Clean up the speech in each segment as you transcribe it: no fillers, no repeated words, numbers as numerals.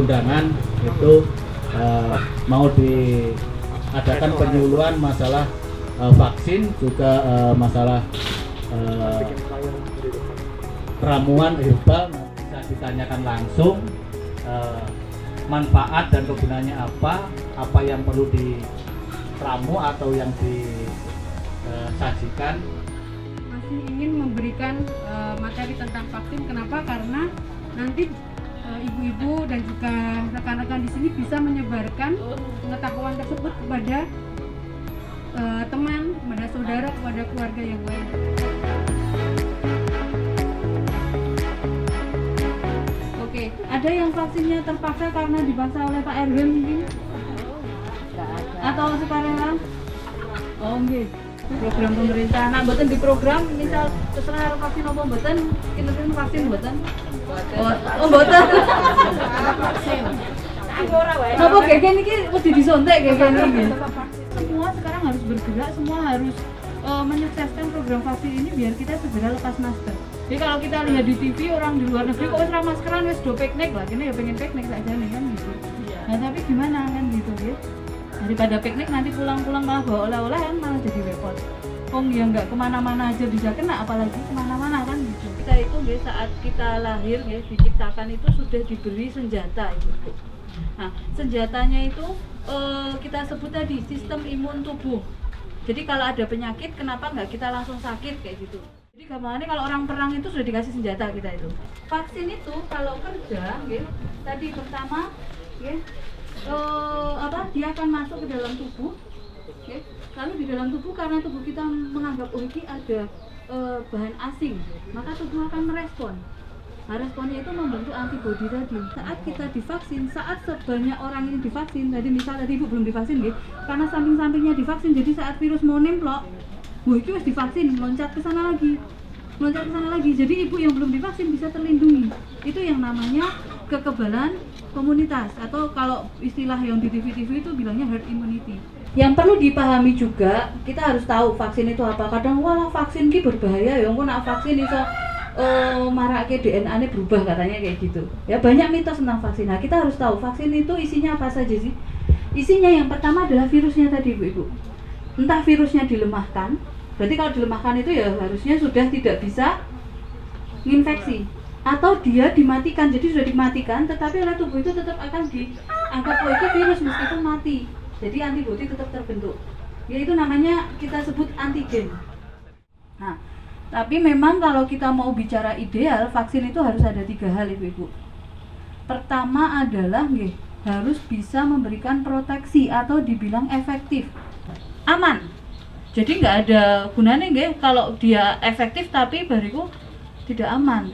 undangan itu mau diadakan penyuluhan masalah vaksin, juga masalah ramuan herbal. Bisa ditanyakan langsung manfaat dan kegunaannya apa yang perlu diramu atau yang disajikan. Masih ingin memberikan materi tentang vaksin. Kenapa? Karena nanti ibu-ibu dan juga rekan-rekan di sini bisa menyebarkan pengetahuan tersebut kepada teman, kepada saudara, kepada keluarga yang lain. Oke, ada yang vaksinnya terpaksa karena dipaksa oleh Pak RW mungkin? Atau sukarela? Oh, enggak. Program pemerintah. Nah, mboten di program misal terserah vaksin apa mboten, kinten vaksin mboten. Oh, mboten. Vaksin. Ora wae. Napa gegen iki mesti disontek gegen iki. Semua sekarang harus bergerak, semua harus menyukseskan program vaksin ini biar kita segera lepas masker. Jadi kalau kita lihat di TV orang di luar negeri kok wis ra maskeran wis do piknik lah, kene ya pengen piknik saja nih kan gitu. Nah, tapi gimana kan gitu ya. Daripada piknik nanti pulang-pulang malah bawa oleh-oleh kan malah jadi repot. Ya nggak kemana-mana aja bisa kena, apalagi kemana-mana kan gitu. Kita itu ya, saat kita lahir ya diciptakan itu sudah diberi senjata gitu. Nah, senjatanya itu kita sebut tadi sistem imun tubuh. Jadi kalau ada penyakit kenapa nggak kita langsung sakit kayak gitu. Jadi gambarannya kalau orang perang itu sudah dikasih senjata kita itu. Vaksin itu kalau kerja ya, tadi pertama ya, dia akan masuk ke dalam tubuh, okay? Lalu di dalam tubuh karena tubuh kita menganggap ini ada bahan asing, maka tubuh akan merespon. Nah, responnya itu membentuk antibodi tadi. Saat kita divaksin, saat sebanyak orang ini divaksin, tadi misal tadi ibu belum divaksin, gitu, karena samping-sampingnya divaksin, jadi saat virus mau nemplok, itu harus divaksin, loncat ke sana lagi. Jadi ibu yang belum divaksin bisa terlindungi. Itu yang namanya kekebalan komunitas, atau kalau istilah yang di TV-TV itu bilangnya herd immunity. Yang perlu dipahami juga, kita harus tahu vaksin itu apa. Kadang wah vaksin ki berbahaya ya, engko nak vaksin iso marake DNA-nya berubah katanya kayak gitu. Ya banyak mitos tentang vaksin. Nah, kita harus tahu vaksin itu isinya apa saja sih? Isinya yang pertama adalah virusnya tadi, Ibu. Entah virusnya dilemahkan. Berarti kalau dilemahkan itu ya harusnya sudah tidak bisa menginfeksi, atau dia dimatikan, jadi sudah dimatikan tetapi oleh tubuh itu tetap akan dianggap itu virus meskipun mati, jadi antibodi tetap terbentuk, yaitu namanya kita sebut antigen. Nah, tapi memang kalau kita mau bicara ideal, vaksin itu harus ada 3 hal Ibu. Pertama adalah harus bisa memberikan proteksi atau dibilang efektif, aman. Jadi nggak ada gunanya kalau dia efektif tapi bariku tidak aman.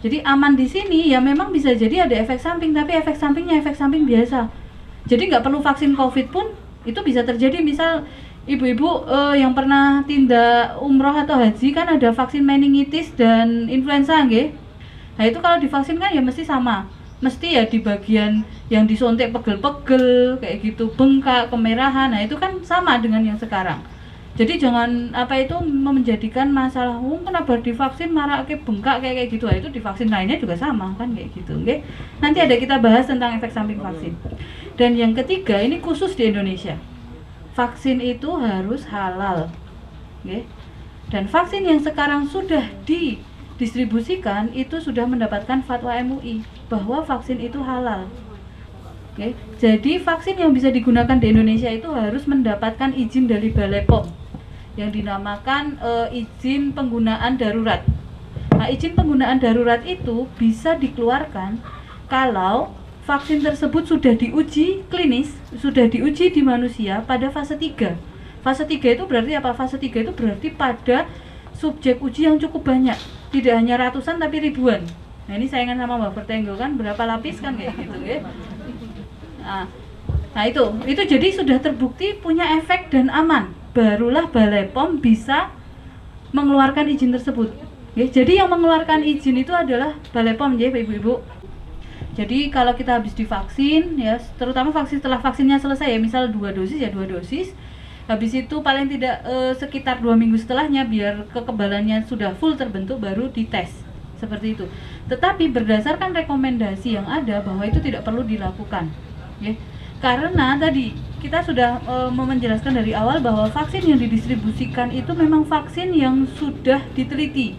Jadi aman di sini ya memang bisa jadi ada efek samping, tapi efek sampingnya efek samping biasa. Jadi nggak perlu vaksin COVID pun itu bisa terjadi. Misal ibu-ibu yang pernah tindak umroh atau haji kan ada vaksin meningitis dan influenza Nah itu kalau divaksin kan ya mesti sama. Mesti ya di bagian yang disontek pegel-pegel kayak gitu, bengkak, kemerahan. Nah itu kan sama dengan yang sekarang. Jadi jangan menjadikan masalah kenapa divaksin malah bengkak kayak gitu. Nah, itu divaksin lainnya juga sama kan kayak gitu. Nanti ada kita bahas tentang efek samping vaksin. Dan yang ketiga ini khusus di Indonesia. Vaksin itu harus halal. Dan vaksin yang sekarang sudah didistribusikan itu sudah mendapatkan fatwa MUI bahwa vaksin itu halal. Jadi vaksin yang bisa digunakan di Indonesia itu harus mendapatkan izin dari Balai POM yang dinamakan izin penggunaan darurat. Nah, izin penggunaan darurat itu bisa dikeluarkan kalau vaksin tersebut sudah diuji klinis, sudah diuji di manusia pada fase 3. Fase 3 itu berarti apa? Fase 3 itu berarti pada subjek uji yang cukup banyak, tidak hanya ratusan tapi ribuan. Nah ini saingan sama Mbak Pertenggo kan berapa lapis kan kayak gitu Nah itu jadi sudah terbukti punya efek dan aman. Barulah Balai POM bisa mengeluarkan izin tersebut. Jadi yang mengeluarkan izin itu adalah Balai POM Ibu-ibu. Jadi kalau kita habis divaksin ya, terutama vaksin setelah vaksinnya selesai ya, misal 2 dosis. Habis itu paling tidak sekitar 2 minggu setelahnya biar kekebalannya sudah full terbentuk baru dites. seperti itu. Tetapi berdasarkan rekomendasi yang ada bahwa itu tidak perlu dilakukan, ya. Karena tadi kita sudah menjelaskan dari awal bahwa vaksin yang didistribusikan itu memang vaksin yang sudah diteliti.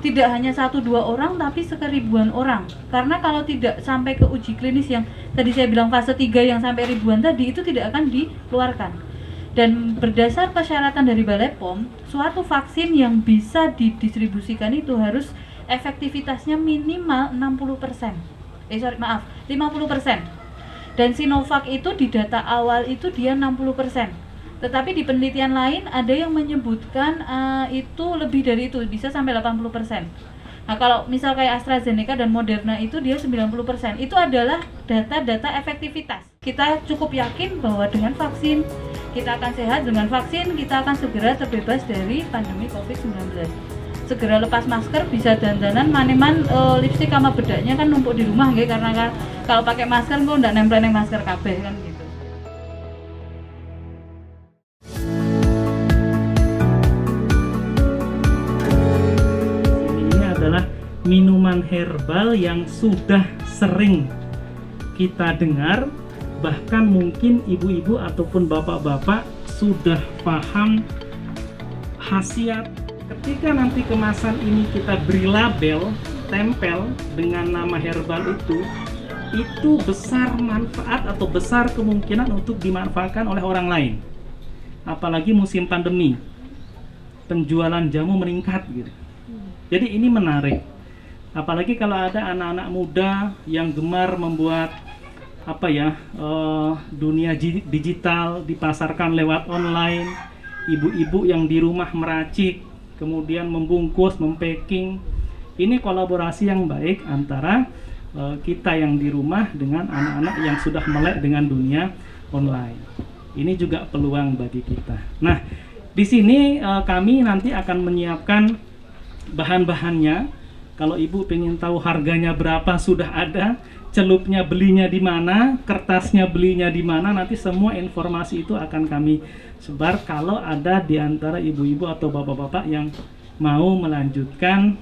Tidak hanya 1-2 orang tapi sekeribuan orang. Karena kalau tidak sampai ke uji klinis yang tadi saya bilang fase 3 yang sampai ribuan tadi, itu tidak akan dikeluarkan. Dan berdasar persyaratan dari Balai POM, suatu vaksin yang bisa didistribusikan itu harus efektivitasnya minimal 60%. 50%. Dan Sinovac itu di data awal itu dia 60%. Tetapi di penelitian lain ada yang menyebutkan itu lebih dari itu, bisa sampai 80%. Nah, kalau misal kayak AstraZeneca dan Moderna itu dia 90%. Itu adalah data-data efektivitas. Kita cukup yakin bahwa dengan vaksin kita akan sehat, dengan vaksin kita akan segera terbebas dari pandemi COVID-19. Segera lepas masker, bisa dandanan maneman lipstik sama bedaknya kan numpuk di rumah nggih, karena kan kalau pakai masker kok ndak nempel ning masker kabeh kan gitu. Ini adalah minuman herbal yang sudah sering kita dengar, bahkan mungkin ibu-ibu ataupun bapak-bapak sudah paham khasiat. Ketika nanti kemasan ini kita beri label, tempel dengan nama herbal itu besar manfaat atau besar kemungkinan untuk dimanfaatkan oleh orang lain. Apalagi musim pandemi, penjualan jamu meningkat gitu. Jadi ini menarik. Apalagi kalau ada anak-anak muda yang gemar membuat dunia digital, dipasarkan lewat online, ibu-ibu yang di rumah meracik, kemudian membungkus, mempacking. Ini kolaborasi yang baik antara kita yang di rumah dengan anak-anak yang sudah melek dengan dunia online. Ini juga peluang bagi kita. Nah, di sini kami nanti akan menyiapkan bahan-bahannya. Kalau ibu pengen tahu harganya berapa, sudah ada. Celupnya belinya di mana, kertasnya belinya di mana, nanti semua informasi itu akan kami sebar kalau ada di antara ibu-ibu atau bapak-bapak yang mau melanjutkan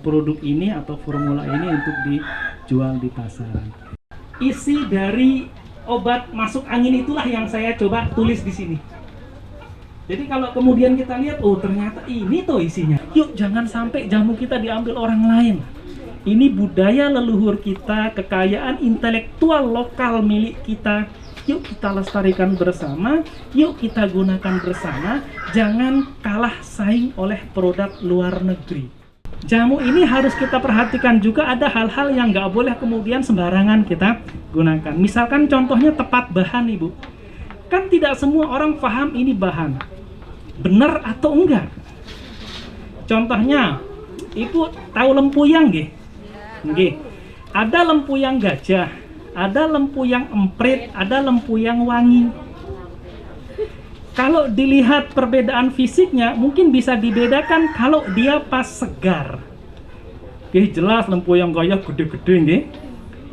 produk ini atau formula ini untuk dijual di pasaran. Isi dari obat masuk angin itulah yang saya coba tulis di sini. Jadi kalau kemudian kita lihat, oh ternyata ini tuh isinya. Yuk jangan sampai jamu kita diambil orang lain. Ini budaya leluhur kita, kekayaan intelektual lokal milik kita. Yuk kita lestarikan bersama, yuk kita gunakan bersama. Jangan kalah saing oleh produk luar negeri. Jamu ini harus kita perhatikan juga, ada hal-hal yang nggak boleh kemudian sembarangan kita gunakan. Misalkan contohnya tepat bahan, Ibu. Kan tidak semua orang paham ini bahan. Benar atau enggak? Contohnya, Ibu tahu lempuyang nggih? Nggih. Ada lempuyang gajah, ada lempuyang emprit, ada lempuyang wangi. Kalau dilihat perbedaan fisiknya, mungkin bisa dibedakan kalau dia pas segar. Oke, jelas lempuyang gajah gede-gede nggih.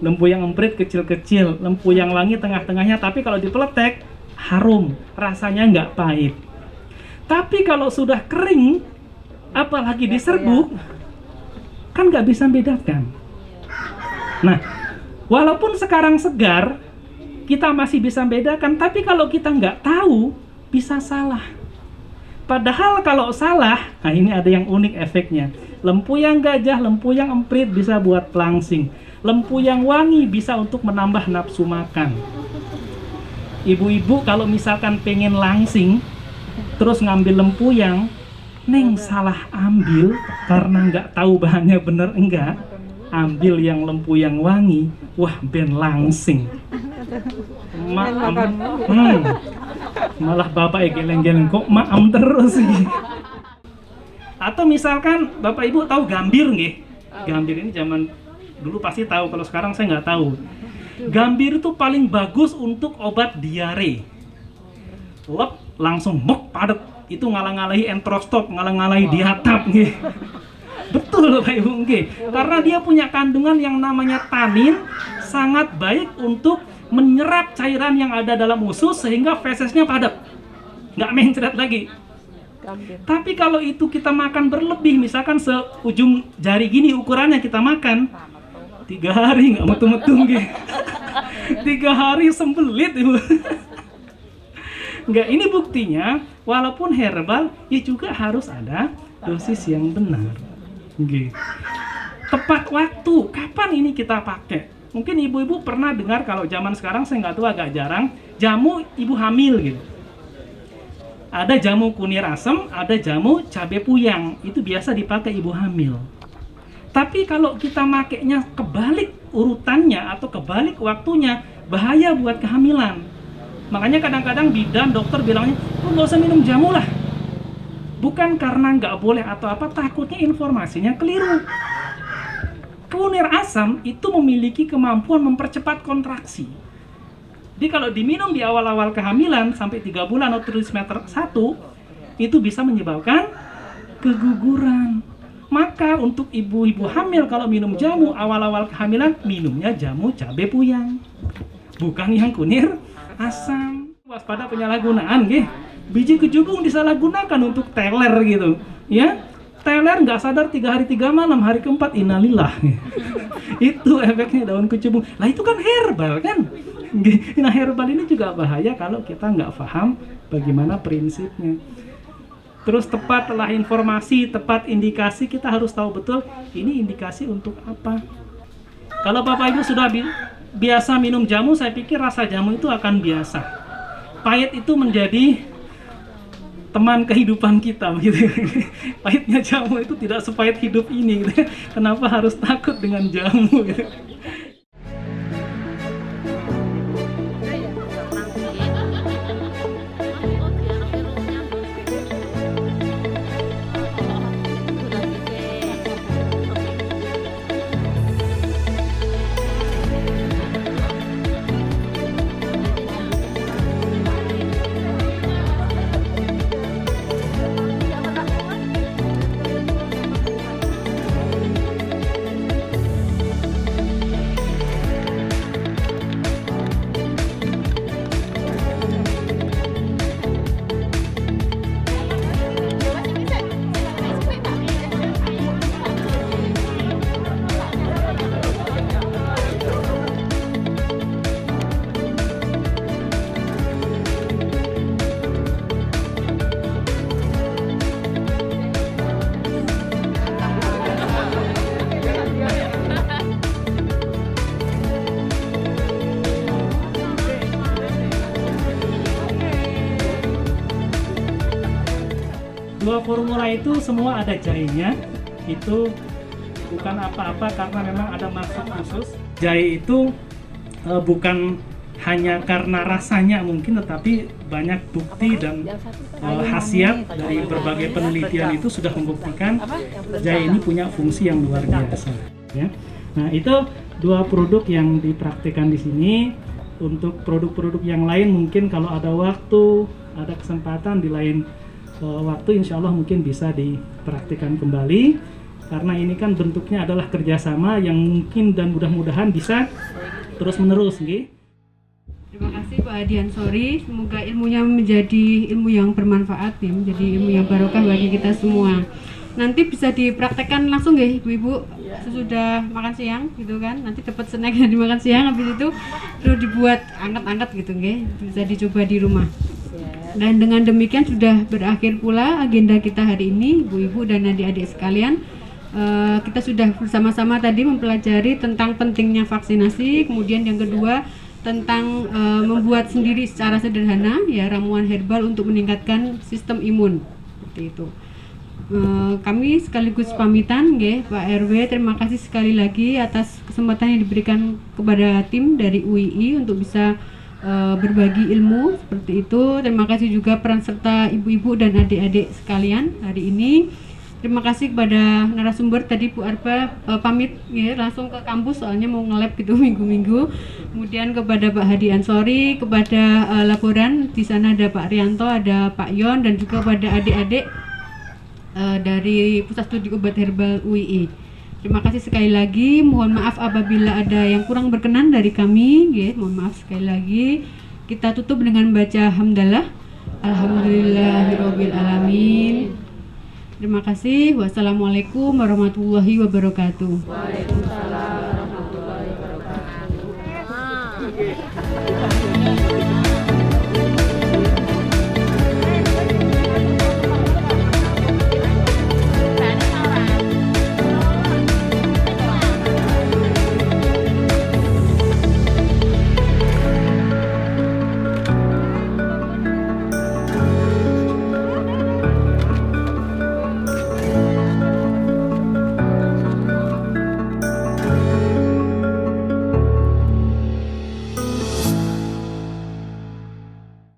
Lempuyang emprit kecil-kecil, lempuyang wangi tengah-tengahnya, tapi kalau dipeletek harum, rasanya nggak pahit. Tapi kalau sudah kering, apalagi diserbuk, kan nggak bisa bedakan. Nah, walaupun sekarang segar, kita masih bisa bedakan, tapi kalau kita nggak tahu, bisa salah. Padahal kalau salah, nah ini ada yang unik efeknya. Lempuyang gajah, lempuyang emprit bisa buat pelangsing. Lempuyang wangi bisa untuk menambah nafsu makan. Ibu-ibu kalau misalkan pengen langsing, terus ngambil lempuyang, neng salah ambil karena nggak tahu bahannya bener enggak. Ambil yang lempuyang wangi, wah ben langsing. Malah bapak geleng-geleng kok maam terus sih. Atau misalkan bapak ibu tahu gambir nggih? Gambir ini zaman dulu pasti tahu, kalau sekarang saya nggak tahu. Gambir itu paling bagus untuk obat diare. Lep langsung mok padet, itu ngalah-ngalahi enterostop, ngalah-ngalahi diatap nggih. Betul Bapak Ibu, karena dia punya kandungan yang namanya tanin, sangat baik untuk menyerap cairan yang ada dalam usus sehingga fesesnya padat, nggak mencret lagi. Tapi kalau itu kita makan berlebih, misalkan seujung jari gini ukurannya kita makan 3 hari nggak metu-metu nggih. 3 hari sembelit Ibu. Enggak, ini buktinya walaupun herbal ya juga harus ada dosis yang benar. Nggih. Tepat waktu, kapan ini kita pakai? Mungkin ibu-ibu pernah dengar, kalau zaman sekarang saya nggak tahu, agak jarang, jamu ibu hamil gitu. Ada jamu kunir asem, ada jamu cabai puyang, itu biasa dipakai ibu hamil. Tapi kalau kita makainya kebalik urutannya atau kebalik waktunya, bahaya buat kehamilan. Makanya kadang-kadang bidan, dokter bilangnya, lu nggak usah minum jamu lah. Bukan karena nggak boleh atau apa, takutnya informasinya keliru. Kunir asam itu memiliki kemampuan mempercepat kontraksi. Jadi kalau diminum di awal-awal kehamilan sampai 3 bulan atau trimester 1, itu bisa menyebabkan keguguran. Maka untuk ibu-ibu hamil kalau minum jamu awal-awal kehamilan, minumnya jamu cabai puyang, bukan yang kunir asam. Waspada penyalahgunaan, nggih. Biji kejugung disalahgunakan untuk teler gitu, ya. Teler nggak sadar 3 hari 3 malam, hari keempat innalillah. Itu efeknya daun kecubung. Lah itu kan herbal kan? Nah herbal ini juga bahaya kalau kita nggak paham bagaimana prinsipnya. Terus tepatlah informasi, tepat indikasi, kita harus tahu betul ini indikasi untuk apa. Kalau Bapak Ibu sudah biasa minum jamu, saya pikir rasa jamu itu akan biasa. Pahit itu menjadi teman kehidupan kita begitu. Pahitnya jamu itu tidak sepahit hidup ini gitu. Kenapa harus takut dengan jamu gitu. Dua formula itu semua ada jahenya, itu bukan apa-apa karena memang ada maksud khusus. Jahe itu bukan hanya karena rasanya mungkin, tetapi banyak bukti dan khasiat dari berbagai penelitian itu sudah membuktikan jahe ini punya fungsi yang luar biasa. Ya. Nah itu 2 produk yang dipraktikkan di sini. Untuk produk-produk yang lain mungkin kalau ada waktu, ada kesempatan di lain waktu insya Allah mungkin bisa dipraktikkan kembali, karena ini kan bentuknya adalah kerjasama yang mungkin dan mudah-mudahan bisa terus menerus. Terima kasih Pak Hadi Ansori, semoga ilmunya menjadi ilmu yang bermanfaat ya, menjadi ilmu yang barokah bagi kita semua. Nanti bisa dipraktekkan langsung ya ibu-ibu sesudah makan siang gitu kan, nanti dapat snack dari makan siang, habis itu terus dibuat angkat-angkat gitu nggih, bisa dicoba di rumah. Dan dengan demikian sudah berakhir pula agenda kita hari ini, ibu-ibu dan adik-adik sekalian. Kita sudah bersama-sama tadi mempelajari tentang pentingnya vaksinasi, kemudian yang kedua tentang membuat sendiri secara sederhana ya ramuan herbal untuk meningkatkan sistem imun, seperti itu. Kami sekaligus pamitan, Pak RW, terima kasih sekali lagi atas kesempatan yang diberikan kepada tim dari UII untuk bisa berbagi ilmu seperti itu. Terima kasih juga peran serta ibu-ibu dan adik-adik sekalian hari ini. Terima kasih kepada narasumber tadi Bu Arba, pamit ya langsung ke kampus soalnya mau nge-lab gitu minggu-minggu. Kemudian kepada Pak Hadi Ansori, kepada laboran di sana ada Pak Rianto, ada Pak Yon, dan juga pada adik-adik dari Pusat Studi Obat Herbal UII. Terima kasih sekali lagi, mohon maaf apabila ada yang kurang berkenan dari kami, mohon maaf sekali lagi. Kita tutup dengan baca hamdalah. Alhamdulillahirabbil alamin. Terima kasih. Wassalamualaikum warahmatullahi wabarakatuh. Waalaikumsalam.